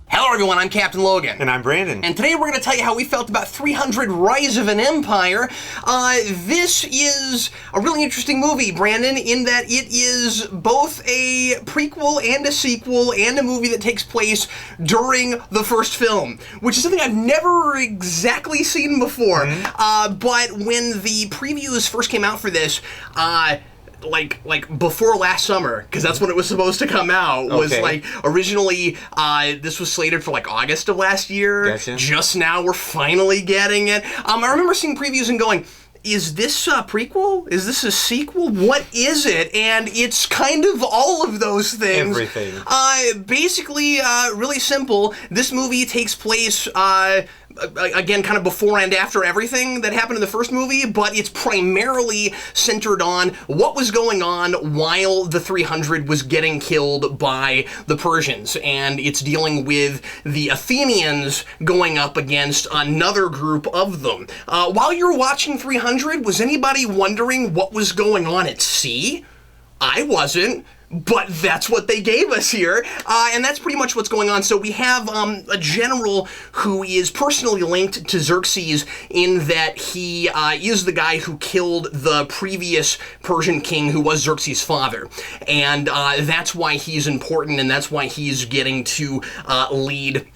Hello everyone, I'm Captain Logan. And I'm Brandon. And today we're going to tell you how we felt about 300 Rise of an Empire. This is a really interesting movie, Brandon, in that it is both a prequel and a sequel and a movie that takes place during the first film, which is something I've never exactly seen before. But when the previews first came out for this, like before last summer, because that's when it was supposed to come out, was like originally this was slated for like August of last year. Gotcha. Just now we're finally getting it. I remember seeing previews and going, is this a prequel? Is this a sequel? What is it? And it's kind of all of those things. Everything. Basically, really simple. This movie takes place again, kind of before and after everything that happened in the first movie, but it's primarily centered on what was going on while the 300 was getting killed by the Persians, and it's dealing with the Athenians going up against another group of them. While you're watching 300, was anybody wondering what was going on at sea? I wasn't. But that's what they gave us here, and that's pretty much what's going on. So we have a general who is personally linked to Xerxes in that he is the guy who killed the previous Persian king who was Xerxes' father. And that's why he's important, and that's why he's getting to lead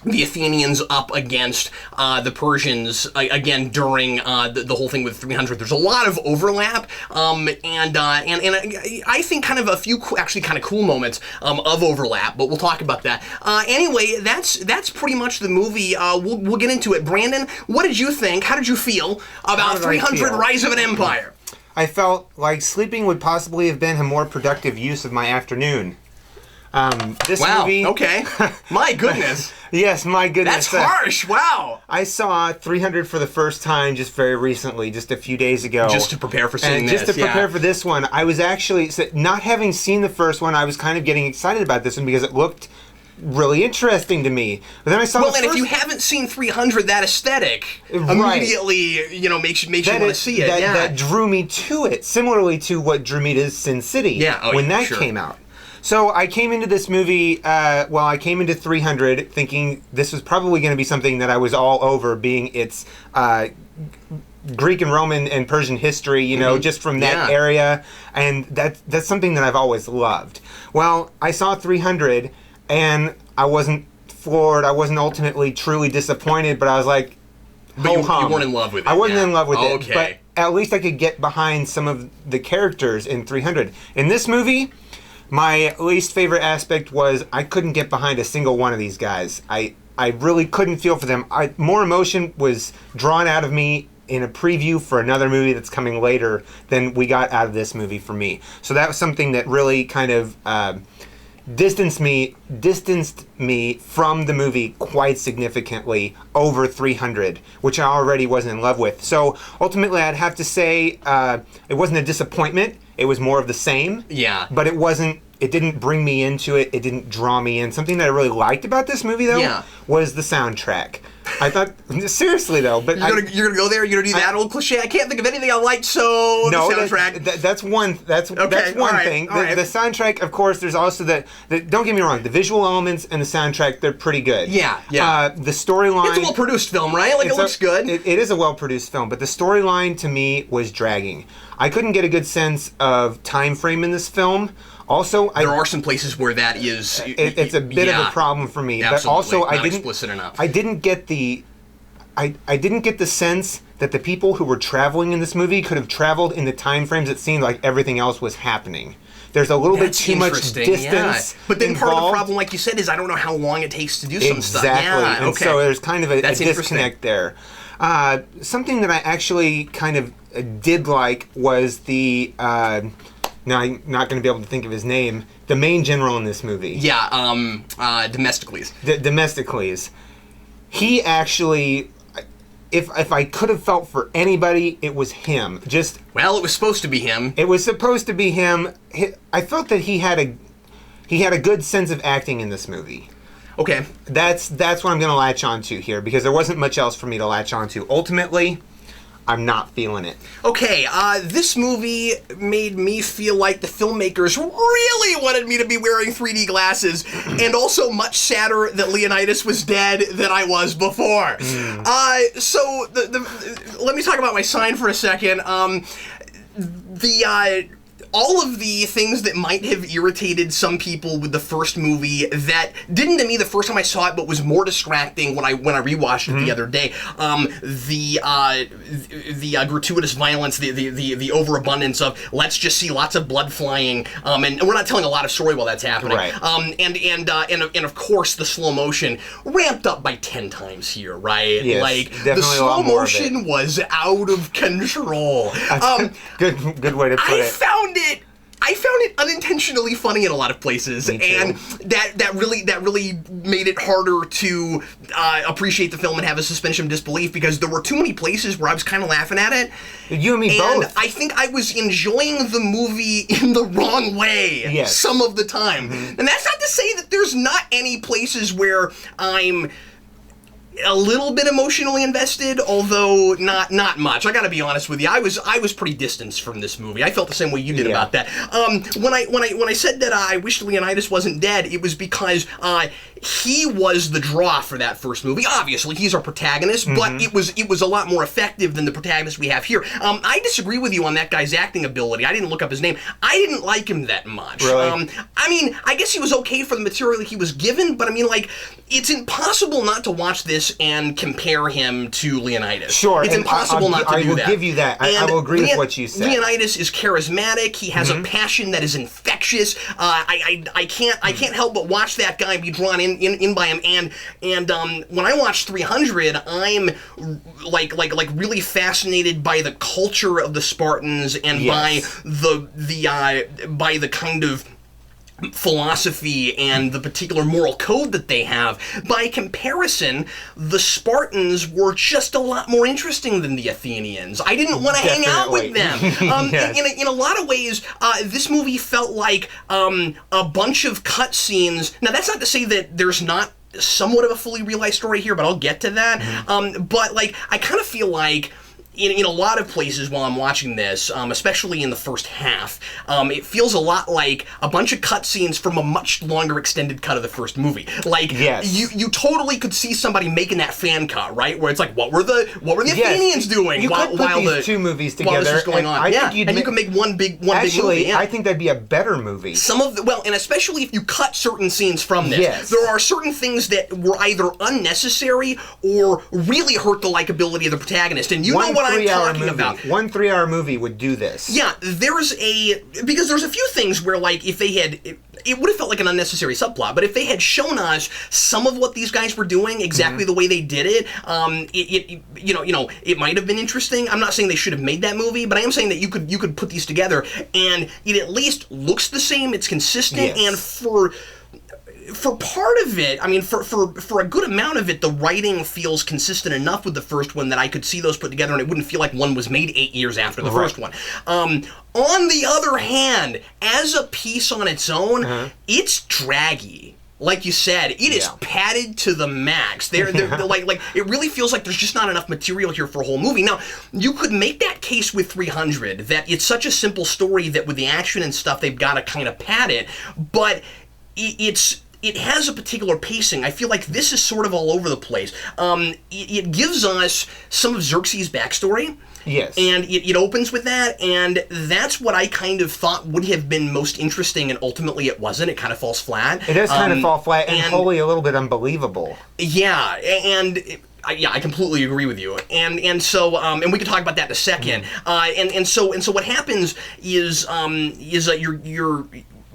the Athenians up against the Persians again during the whole thing with 300. There's a lot of overlap, and I think kind of a few actually kind of cool moments of overlap, but we'll talk about that. Anyway, that's pretty much the movie. We'll get into it. Brandon, what did you think? How did you feel about 300 Rise of an Empire? I felt like sleeping would possibly have been a more productive use of my afternoon. This movie... Okay. My goodness. Yes, my goodness. That's harsh. Wow. I saw 300 for the first time just very recently, just a few days ago. Just to prepare for seeing this. Just to prepare for this one. I was actually, not having seen the first one, I was kind of getting excited about this one because it looked really interesting to me. But then I saw and if you haven't seen 300, that aesthetic immediately, makes you want to see it. That drew me to it, similarly to what drew me to Sin City when that came out. So I came into this movie, I came into 300 thinking this was probably going to be something that I was all over, being its Greek and Roman and Persian history, just from that area, and that's something that I've always loved. Well, I saw 300, and I wasn't floored, I wasn't ultimately truly disappointed, but I was like, but you weren't in love with it. I wasn't in love with it, but at least I could get behind some of the characters in 300. In this movie, my least favorite aspect was I couldn't get behind a single one of these guys. I really couldn't feel for them. More emotion was drawn out of me in a preview for another movie that's coming later than we got out of this movie for me. So that was something that really kind of distanced me from the movie quite significantly over 300, which I already wasn't in love with. So ultimately I'd have to say it wasn't a disappointment. It was more of the same. Yeah. But it didn't bring me into it. It didn't draw me in. Something that I really liked about this movie, though, was the soundtrack. I thought, seriously, though. But you're gonna go there? You're gonna do that old cliche? I can't think of anything I liked, so no, the soundtrack. That's one thing. The soundtrack, of course, there's also don't get me wrong, the visual elements and the soundtrack, they're pretty good. Yeah. The storyline... It's a well-produced film, right? Like, it looks good. It is a well-produced film, but the storyline, to me, was dragging. I couldn't get a good sense of time frame in this film. Also, there are some places where that is... It's a bit of a problem for me. Absolutely. But also, not explicit enough. I didn't get the sense that the people who were traveling in this movie could have traveled in the time frames it seemed like everything else was happening. There's a little bit too much distance But then involved. Part of the problem, like you said, is I don't know how long it takes to do some stuff. Exactly. And so there's kind of a disconnect there. Something that I actually kind of did like was the... now I'm not going to be able to think of his name. The main general in this movie. Yeah, Themistocles. Themistocles. He actually... If I could have felt for anybody, it was him. Well, it was supposed to be him. It was supposed to be him. I felt that he had he had a good sense of acting in this movie. Okay. That's what I'm going to latch on to here, because there wasn't much else for me to latch on to. Ultimately, I'm not feeling it. Okay, this movie made me feel like the filmmakers really wanted me to be wearing 3D glasses, and also much sadder that Leonidas was dead than I was before. So, let me talk about my sign for a second. All of the things that might have irritated some people with the first movie that didn't to me the first time I saw it, but was more distracting when I rewatched it the other day. The gratuitous violence, the overabundance of let's just see lots of blood flying, and we're not telling a lot of story while that's happening. Right. And of course the slow motion ramped up by 10 times here, right? Yes, like definitely the slow a lot more motion was out of control. Good way to put it. I found it unintentionally funny in a lot of places, and that really made it harder to appreciate the film and have a suspension of disbelief, because there were too many places where I was kind of laughing at it. You and me both. And I think I was enjoying the movie in the wrong way some of the time. And that's not to say that there's not any places where I'm a little bit emotionally invested, although not much. I gotta be honest with you. I was pretty distanced from this movie. I felt the same way you did about that. When I said that I wished Leonidas wasn't dead, it was because he was the draw for that first movie. Obviously, he's our protagonist, but it was a lot more effective than the protagonist we have here. I disagree with you on that guy's acting ability. I didn't look up his name. I didn't like him that much. Really? I mean, I guess he was okay for the material he was given, but I mean, like, it's impossible not to watch this and compare him to Leonidas. Sure. It's impossible not to do that. I will give you that. I will agree with what you said. Leonidas is charismatic. He has a passion that is infectious. I can't help but watch that guy be drawn in by him. And when I watch 300, I'm like really fascinated by the culture of the Spartans and by the kind of philosophy and the particular moral code that they have. By comparison, the Spartans were just a lot more interesting than the Athenians. I didn't want to hang out with them. In a lot of ways, this movie felt like a bunch of cutscenes. Now, that's not to say that there's not somewhat of a fully realized story here, but I'll get to that. But like, I kind of feel like in a lot of places while I'm watching this, especially in the first half, it feels a lot like a bunch of cutscenes from a much longer extended cut of the first movie. Like, you totally could see somebody making that fan cut, right? Where it's like, what were the Athenians doing you while could put these two movies together, while this was going on? You could make one big movie. I think that'd be a better movie. And especially if you cut certain scenes from this. There are certain things that were either unnecessary or really hurt the likability of the protagonist, and you know what I'm talking about. 1 3-hour movie would do this. Yeah, because there's a few things where, like, if they had, it would have felt like an unnecessary subplot, but if they had shown us some of what these guys were doing exactly the way they did it, it might have been interesting. I'm not saying they should have made that movie, but I am saying that you could put these together and it at least looks the same, it's consistent, and for part of it, I mean, for a good amount of it, the writing feels consistent enough with the first one that I could see those put together and it wouldn't feel like one was made 8 years after the first one. On the other hand, as a piece on its own, it's draggy. Like you said, it is padded to the max. They're like it really feels like there's just not enough material here for a whole movie. Now, you could make that case with 300, that it's such a simple story that with the action and stuff, they've got to kind of pad it, but it has a particular pacing. I feel like this is sort of all over the place. It gives us some of Xerxes' backstory. Yes. And it opens with that, and that's what I kind of thought would have been most interesting, and ultimately it wasn't. It kind of falls flat. It does kind of fall flat and wholly a little bit unbelievable. Yeah, and I completely agree with you, and so and we can talk about that in a second. And so what happens is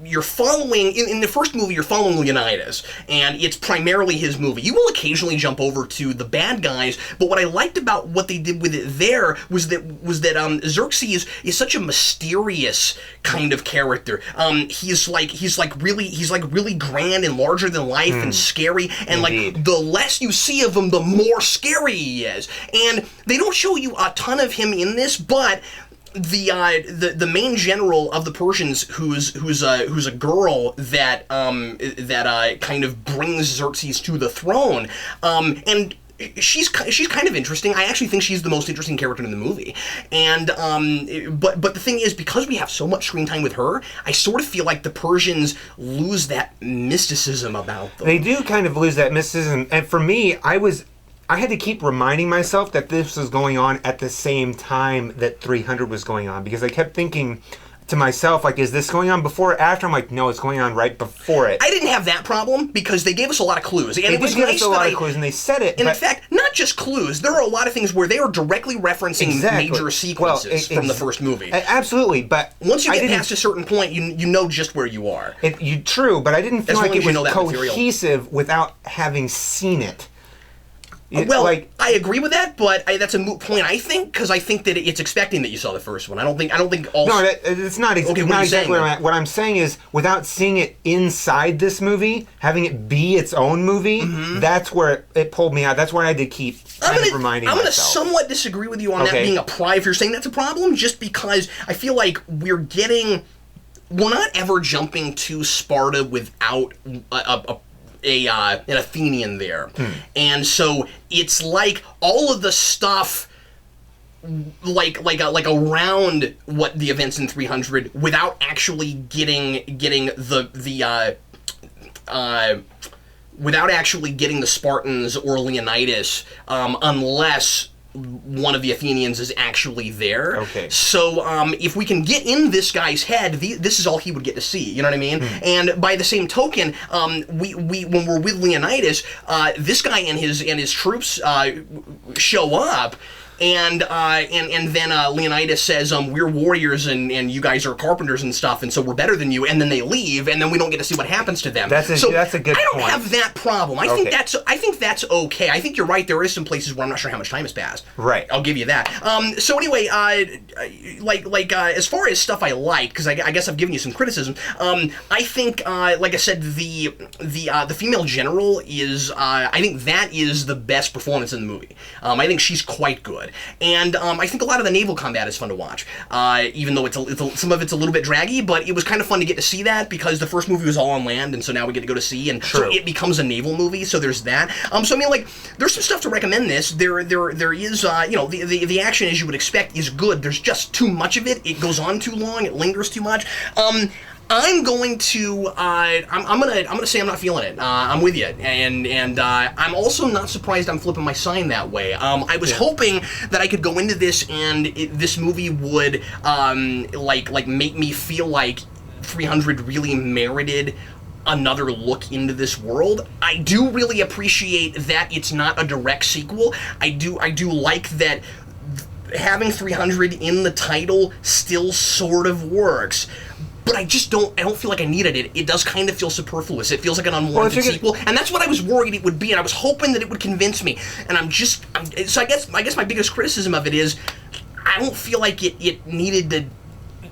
you're following, in the first movie, you're following Leonidas, and it's primarily his movie. You will occasionally jump over to the bad guys, but what I liked about what they did with it there was that Xerxes is such a mysterious kind of character. He's really grand and larger than life and scary, and like the less you see of him, the more scary he is. And they don't show you a ton of him in this, but the main general of the Persians, who's a girl that kind of brings Xerxes to the throne, and she's kind of interesting. I actually think she's the most interesting character in the movie. And but the thing is, because we have so much screen time with her, I sort of feel like the Persians lose that mysticism about them. They do kind of lose that mysticism. And for me, I had to keep reminding myself that this was going on at the same time that 300 was going on, because I kept thinking to myself, like, is this going on before or after? I'm like, no, it's going on right before it. I didn't have that problem because they gave us a lot of clues. And they it was did give nice us a lot of clues, and they said it. And in fact, not just clues. There are a lot of things where they are directly referencing major sequences from the first movie. Absolutely, but once you get past a certain point, you know just where you are. True, but I didn't feel like it was cohesive material without having seen it. Well, I agree with that, but that's a moot point, I think, because I think that it's expecting that you saw the first one. I don't think all. No, it's not. Okay, not exactly where I'm at. What I'm saying is, without seeing it inside this movie, having it be its own movie, that's where it pulled me out. That's where I had to keep reminding myself. I'm going to somewhat disagree with you on that being a problem. If you're saying that's a problem, just because I feel like we're not ever jumping to Sparta without an Athenian there. And so it's like all of the stuff like around what the events in 300 without actually getting the without actually getting the Spartans or Leonidas, unless one of the Athenians is actually there. Okay. So if we can get in this guy's head, this is all he would get to see. You know what I mean? And by the same token, we when we're with Leonidas, this guy and his troops show up. And then Leonidas says, we're warriors and you guys are carpenters and stuff, and so we're better than you. And then they leave, and then we don't get to see what happens to them. That's a good point. I don't have that problem. I think that's okay. I think you're right. There is some places where I'm not sure how much time has passed. Right. I'll give you that. So anyway, as far as stuff I like, because I guess I've given you some criticism. I think, like I said, the female general is I think that is the best performance in the movie. I think she's quite good. And I think a lot of the naval combat is fun to watch, even though some of it's a little bit draggy, but it was kind of fun to get to see that because the first movie was all on land, and so now we get to go to sea, and so it becomes a naval movie, so there's that. So I mean, like, there's some stuff to recommend this. There is, the action, as you would expect, is good. There's just too much of it. It goes on too long. It lingers too much. I'm going to I'm gonna say I'm not feeling it. I'm with you, and I'm also not surprised I'm flipping my sign that way. I was hoping that I could go into this and this movie would like make me feel like 300 really merited another look into this world. I do really appreciate that it's not a direct sequel. I do like that having 300 in the title still sort of works. But I don't feel like I needed it. It does kind of feel superfluous. It feels like an unwarranted sequel. And that's what I was worried it would be, and I was hoping that it would convince me. And so I guess my biggest criticism of it is I don't feel like it needed to.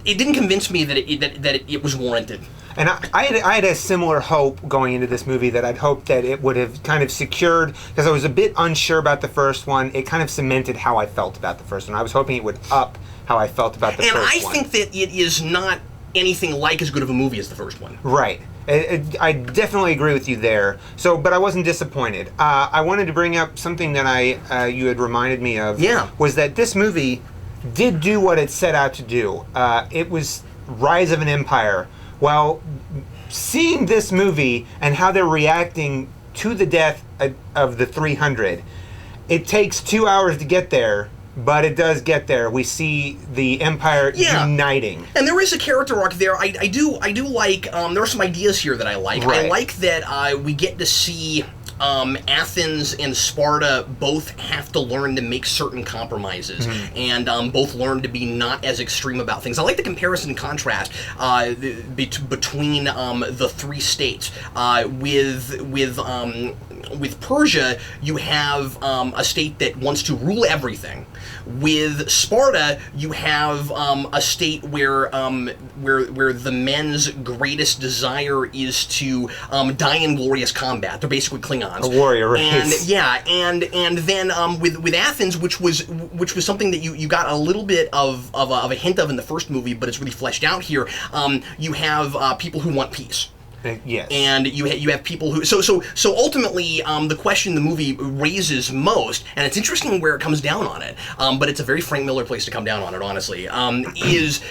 It didn't convince me that it was warranted. And I had a similar hope going into this movie, that I'd hoped that it would have kind of secured, because I was a bit unsure about the first one. It kind of cemented how I felt about the first one. I was hoping it would up how I felt about the first one. And I think that it is not anything like as good of a movie as the first one. Right. I definitely agree with you there. So, but I wasn't disappointed. I wanted to bring up something that you had reminded me of. Yeah. Was that this movie did do what it set out to do. It was Rise of an Empire. Well, seeing this movie and how they're reacting to the death of the 300, it takes 2 hours to get there. But it does get there. We see the Empire uniting. And there is a character arc there. I do like, there are some ideas here that I like. Right. I like that we get to see Athens and Sparta both have to learn to make certain compromises, and both learn to be not as extreme about things. I like the comparison and contrast between the three states. With Persia, you have a state that wants to rule everything. With Sparta, you have a state where the men's greatest desire is to die in glorious combat. They're basically Klingons. Amazons. A warrior race. And then with Athens, which was something that you got a little bit of a hint of in the first movie, but it's really fleshed out here. You have people who want peace. Yes. And you have people who so ultimately the question the movie raises most, and it's interesting where it comes down on it, but it's a very Frank Miller place to come down on it, honestly, is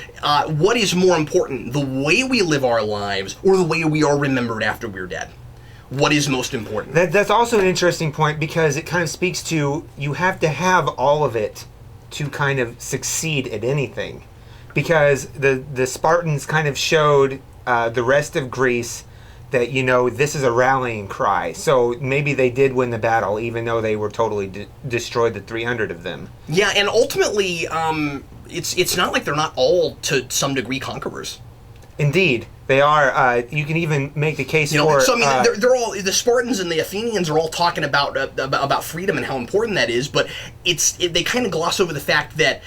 what is more important, the way we live our lives or the way we are remembered after we're dead? What is most important? That's also an interesting point, because it kind of speaks to, you have to have all of it to kind of succeed at anything, because the Spartans kind of showed the rest of Greece that, this is a rallying cry. So maybe they did win the battle, even though they were totally destroyed, the 300 of them. Yeah, and ultimately, it's not like they're not all, to some degree, conquerors. They are. You can even make the case for. So I mean, they're all, the Spartans and the Athenians are all talking about freedom and how important that is, but they kind of gloss over the fact that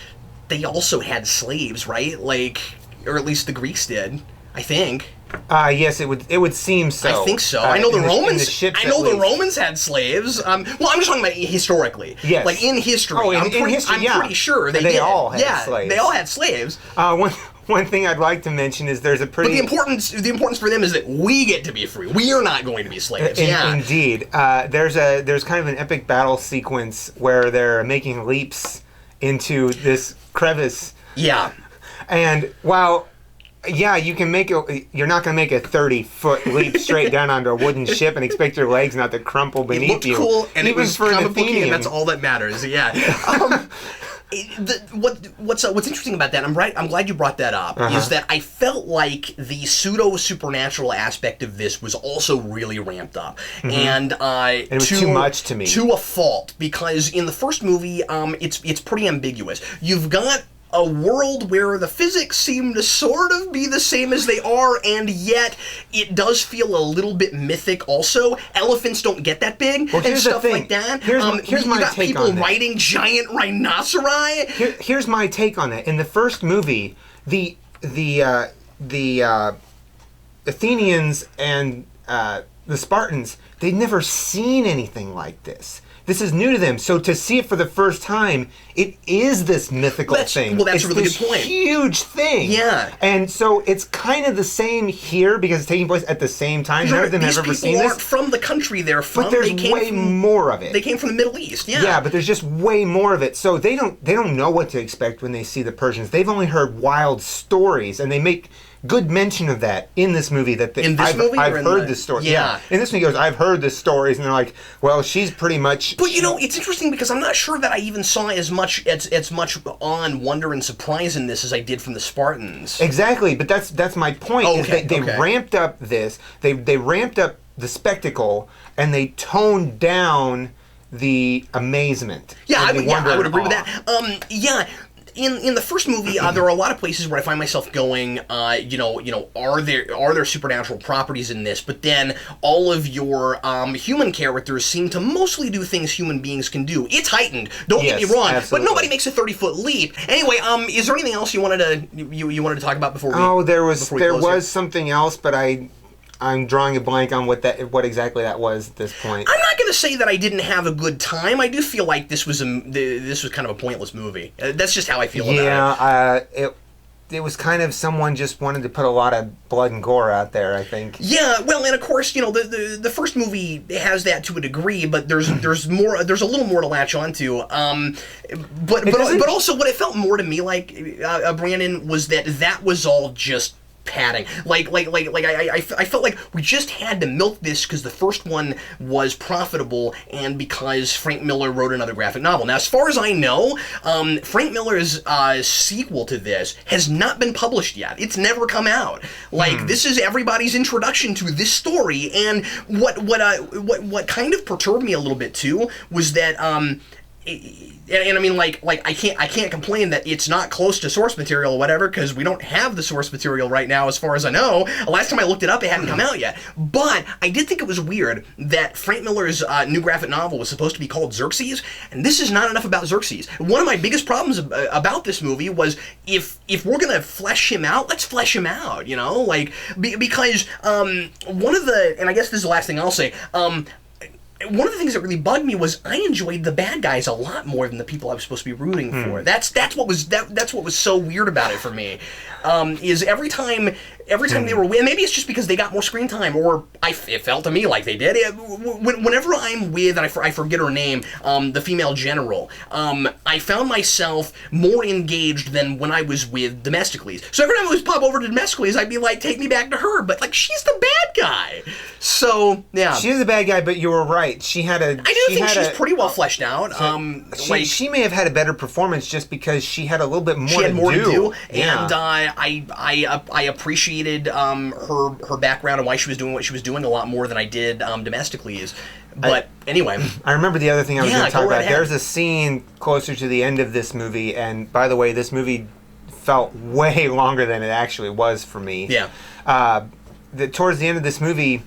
they also had slaves, right? Like, or at least the Greeks did, I think. Yes, it would seem so. I think so. I know the Romans. The Romans had slaves. Well, I'm just talking about historically. Yes. Like in history. I'm pretty sure they did. All had slaves. They all had slaves. One thing I'd like to mention is there's a pretty. But the importance for them is that we get to be free. We are not going to be slaves. Indeed. There's kind of an epic battle sequence where they're making leaps into this crevice. Yeah. And while. Yeah, you can you're not going to make a 30-foot leap straight down onto a wooden ship and expect your legs not to crumple beneath you. It looked cool, and even it was for an comic booky, and Athenian. that's all that matters. Yeah. What's interesting about that, I'm glad you brought that up, is that I felt like the pseudo-supernatural aspect of this was also really ramped up. And it was too much to me. To a fault, because in the first movie, it's pretty ambiguous. You've got a world where the physics seem to sort of be the same as they are, and yet it does feel a little bit mythic also. Elephants don't get that big, and stuff like that. Here's my take on that. People riding giant rhinoceri. Here's my take on it. In the first movie, the Athenians and the Spartans, they'd never seen anything like this. This is new to them, so to see it for the first time, it is this mythical thing. Well, that's it's a really this good point. Huge thing. Yeah. And so it's kind of the same here, because it's taking place at the same time. None of them have ever seen this. These people aren't from the country they're from. But there's way more of it. They came from the Middle East. Yeah. Yeah, but there's just way more of it. So they don't know what to expect when they see the Persians. They've only heard wild stories, and they make good mention of that in this movie. I've heard this story. Yeah. In this movie, he goes, I've heard the stories, and they're like, well, she's pretty much. But it's interesting, because I'm not sure that I even saw as much on wonder and surprise in this as I did from the Spartans. Exactly, but that's my point. They ramped up this. They ramped up the spectacle, and they toned down the amazement. Yeah, I would agree with that. In the first movie, there are a lot of places where I find myself going, are there supernatural properties in this? But then all of your human characters seem to mostly do things human beings can do. It's heightened, don't get me wrong, absolutely. But nobody makes a 30-foot leap. Anyway, is there anything else you wanted to talk about before we? Oh, there was something else, but I'm drawing a blank on what exactly that was at this point. I'm not going to say that I didn't have a good time. I do feel like this was kind of a pointless movie. That's just how I feel about it. It was kind of someone just wanted to put a lot of blood and gore out there, I think. Yeah, well, and of course, the first movie has that to a degree, but there's a little more to latch onto. But also what it felt more to me like, Brandon, was that was all just padding. I felt like we just had to milk this because the first one was profitable and because Frank Miller wrote another graphic novel. Now, as far as I know, Frank Miller's sequel to this has not been published yet. It's never come out. This is everybody's introduction to this story, and what kind of perturbed me a little bit too was that and I mean, I can't complain that it's not close to source material or whatever, because we don't have the source material right now, as far as I know. Last time I looked it up, it hadn't come out yet. But I did think it was weird that Frank Miller's new graphic novel was supposed to be called Xerxes, and this is not enough about Xerxes. One of my biggest problems about this movie was if we're gonna flesh him out, let's flesh him out, because one of the, and I guess this is the last thing I'll say, one of the things that really bugged me was I enjoyed the bad guys a lot more than the people I was supposed to be rooting for. That's what was so weird about it for me. Is every time they were with, maybe it's just because they got more screen time, or it felt to me like they did. Whenever I'm with, and I forget her name, the female general, I found myself more engaged than when I was with Domesticles. So every time I was pop over to Domesticles, I'd be like, take me back to her. But like, she's the bad guy. So yeah, she is a bad guy. But you were right. She had a. I do think she's pretty well fleshed out. She may have had a better performance just because she had a little bit more. She had more to do, yeah. And I appreciated her background and why she was doing what she was doing a lot more than I did Domesticles. But anyway, I remember the other thing I was going to talk about. Ahead. There's a scene closer to the end of this movie, and by the way, this movie felt way longer than it actually was for me. Yeah. Towards the end of this movie,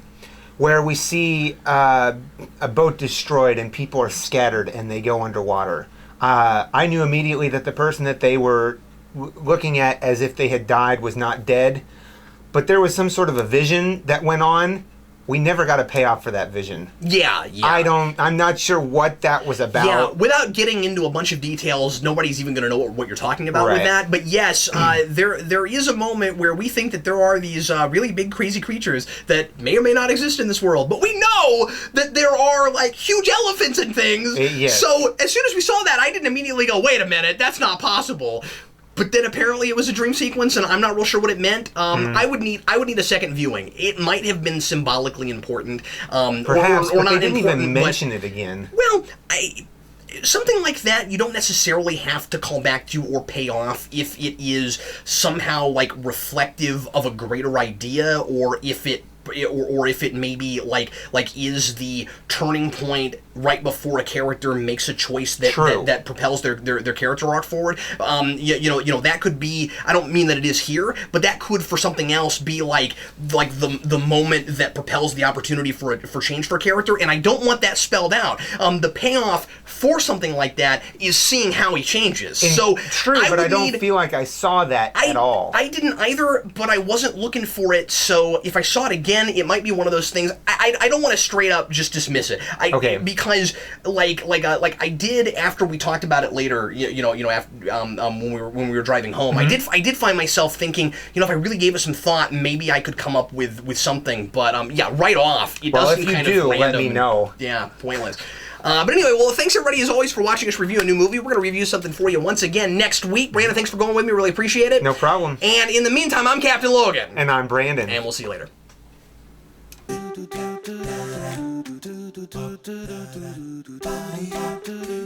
where we see a boat destroyed and people are scattered and they go underwater. I knew immediately that the person that they were looking at as if they had died was not dead, but there was some sort of a vision that went on. We never got a payoff for that vision. Yeah. I'm not sure what that was about. Yeah, without getting into a bunch of details, nobody's even going to know what you're talking about with that. But yes, there is a moment where we think that there are these really big, crazy creatures that may or may not exist in this world. But we know that there are, like, huge elephants and things. Yes. So as soon as we saw that, I didn't immediately go, wait a minute, that's not possible. But then apparently it was a dream sequence, and I'm not real sure what it meant. I would need a second viewing. It might have been symbolically important, perhaps, or but not they didn't important, even mention it again. Well, something like that you don't necessarily have to call back to or pay off if it is somehow like reflective of a greater idea, or if it maybe like is the turning point right before a character makes a choice that propels their character arc forward. You know that could be. I don't mean that it is here, but that could for something else be like the moment that propels the opportunity for change for a character. And I don't want that spelled out. The payoff for something like that is seeing how he changes. But I don't feel like I saw that at all. I didn't either, but I wasn't looking for it. So if I saw it again, it might be one of those things. I don't want to straight up just dismiss it. Because like I did after we talked about it later. After when we were driving home, Mm-hmm. I did find myself thinking, if I really gave it some thought, maybe I could come up with something. But right off, it does seem kind of random. Let me know. Pointless. But anyway, well, thanks everybody as always for watching us review a new movie. We're going to review something for you once again next week. Brandon, thanks for going with me. Really appreciate it. No problem. And in the meantime, I'm Captain Logan. And I'm Brandon. And we'll see you later. Do do do do do do do do do do do do do do do do do